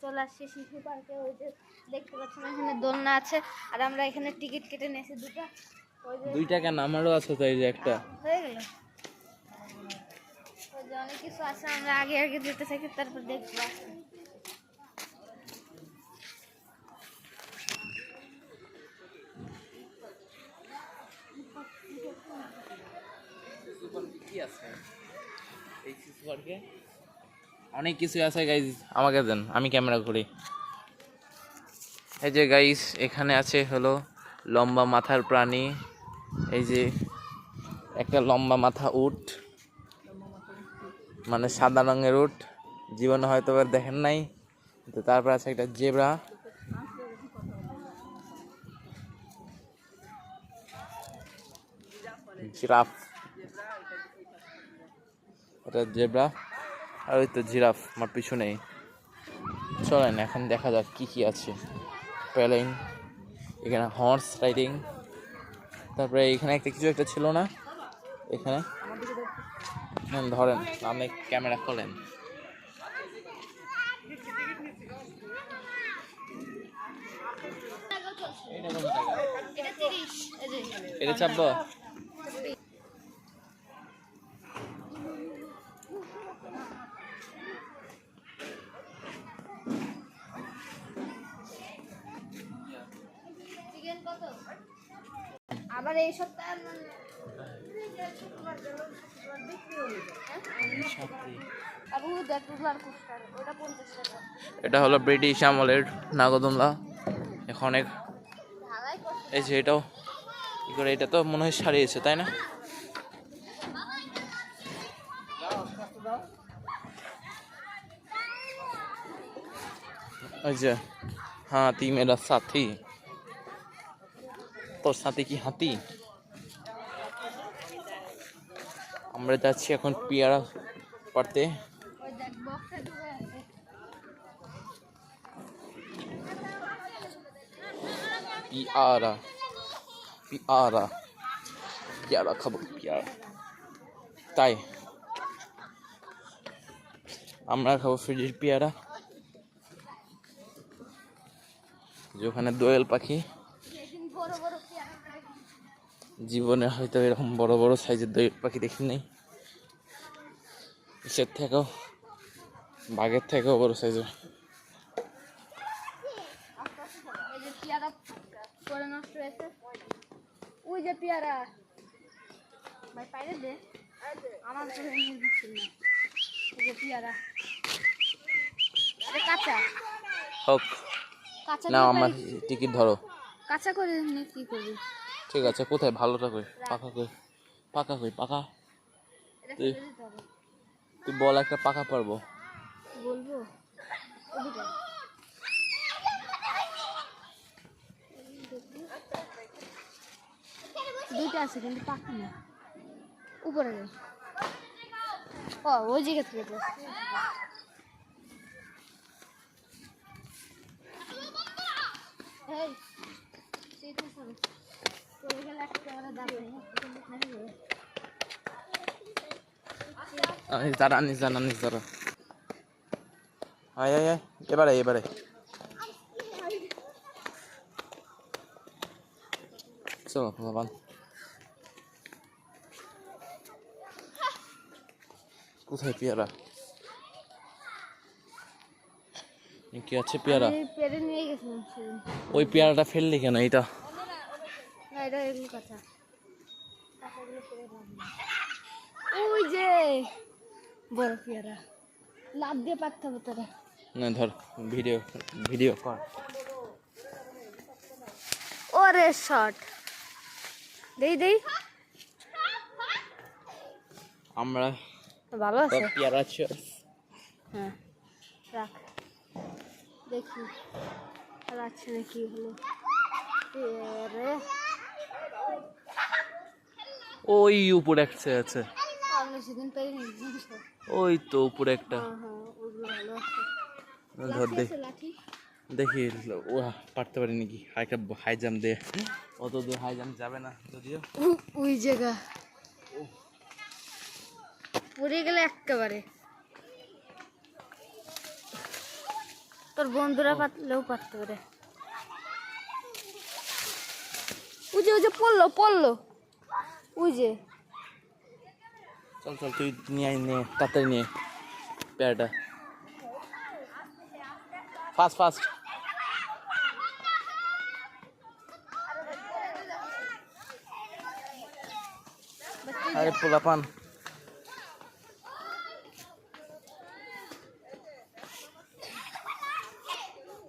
চলে আসছি শিশু পার্কে। ওই যে দেখতে পাচ্ছেন এখানে দোলনা আছে, আর আমরা এখানে টিকিট কেটে নিয়েছি দুটো। দুইটা কেন, আমারও আছে তো, এই যে একটা হয়ে গেল। ওই যে অনেক কিছু আছে, আমরা আগে আগে যেতে থাকি, তারপর দেখবো। অনেক কিছু আছে গাইজ, আমাকে দেন, আমি ক্যামেরা করি। এই যে গাইজ, এখানে আছে হলো লম্বা মাথার প্রাণী। এই যে একটা লম্বা মাথা উট, মানে সাদা রঙের উট, জীবনে হয়তো আর দেখেন নাই। তো তারপর আছে একটা জেব্রা, জিরাফ, এটা জেব্রা, আর ওই তো জিরাফ আমার পিছনেই। চলেন এখন দেখা যাক কি কি আছে। প্যালেন, এখানে হর্স রাইডিং, তারপরে এখানে একটা কিছু একটা ছিল না এখানে, ধরেন আপনি ক্যামেরা খোলেন। এটা চাপবো। আবার এই সপ্তাহে এটা হলো ব্রিটিশ আমলের নাগরদোলনা, এখন অনেক, এই যে এটাও কি করে, এটা তো মনে হয় সারিয়েছে তাই না? এই যে হাতি মেরা সাথী, তোর সাথে কি হাতি? আমরা যাচ্ছি এখন পেয়ারা পাড়তে। পেয়ারা পেয়ারা পেয়ারা খাবো, পেয়ারা। তাই আমরা খাবো ফ্রিজের পেয়ারা, যে ওখানে দোয়েল পাখি। জীবনে হয়তো এরকম বড় বড় সাইজের দোয়েল পাখি দেখি নাই, এর থেকেও, বাঘের থেকেও বড় সাইজের। ওই যে পেয়ারা ভাই পাইরে দে, আমার তো নির্ভরশীল না। ওই যে পেয়ারা কাঁচা হোক না, আমার টিকিট ধরো। কাঁচা করে নি কি করবি? ঠিক আছে, কোথায় ভালোটা কই, পাকা কই, পাকা কই, পাকা। তুই বল একটা পাকা পারবো বলবো। দুইটা আছে কিন্তু পাকা না, উপরে ও ওই জায়গা থেকে দাঁড়া, আনিস দাঁড়া, আনিস দাঁড়া, আয় আয় আয়, এবারে এবারে চলো বাবা। কোথায় পেয়ারা? কি আছে পেয়ারা? ওই পেয়ারাটা ফেললি কেন? এটা ওই যে বড় পেয়ারা, লাভ দিয়ে পারতে হবে তোরা। না ধর, ভিডিও ভিডিও কর। ওরে শট দেই দেই, আমরা ভালো আছে পেয়ারা আছে। হ্যাঁ রাখ, দেখি আর আছে নাকি। হলো ওই উপরে একটা আছে, আমরা সেদিন পেরে নিয়েছি। ওই তো উপরে একটা, ভালো আছে। ধর দেখি ও পারতে পারি নাকি। একটা হাই জাম্প দে, অত দূর হাই জাম্প যাবে না যদিও। ওই জায়গা পড়ে গেলে একেবারে তো তোর বন্ধুরা পাতলেও পারতে পারে। ওই যে পড়লো ওই যে। চল চল তুই নিয়ে তাড়াতাড়ি নিয়ে পেয়ারাটা ফাস্ট। আরে পোলাপান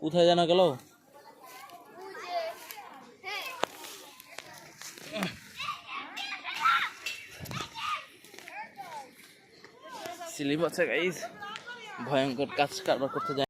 কোথায় যেন গেল? স্লিপ আছে গাইস, ভয়ঙ্কর কাজ কারবার করতে যায়।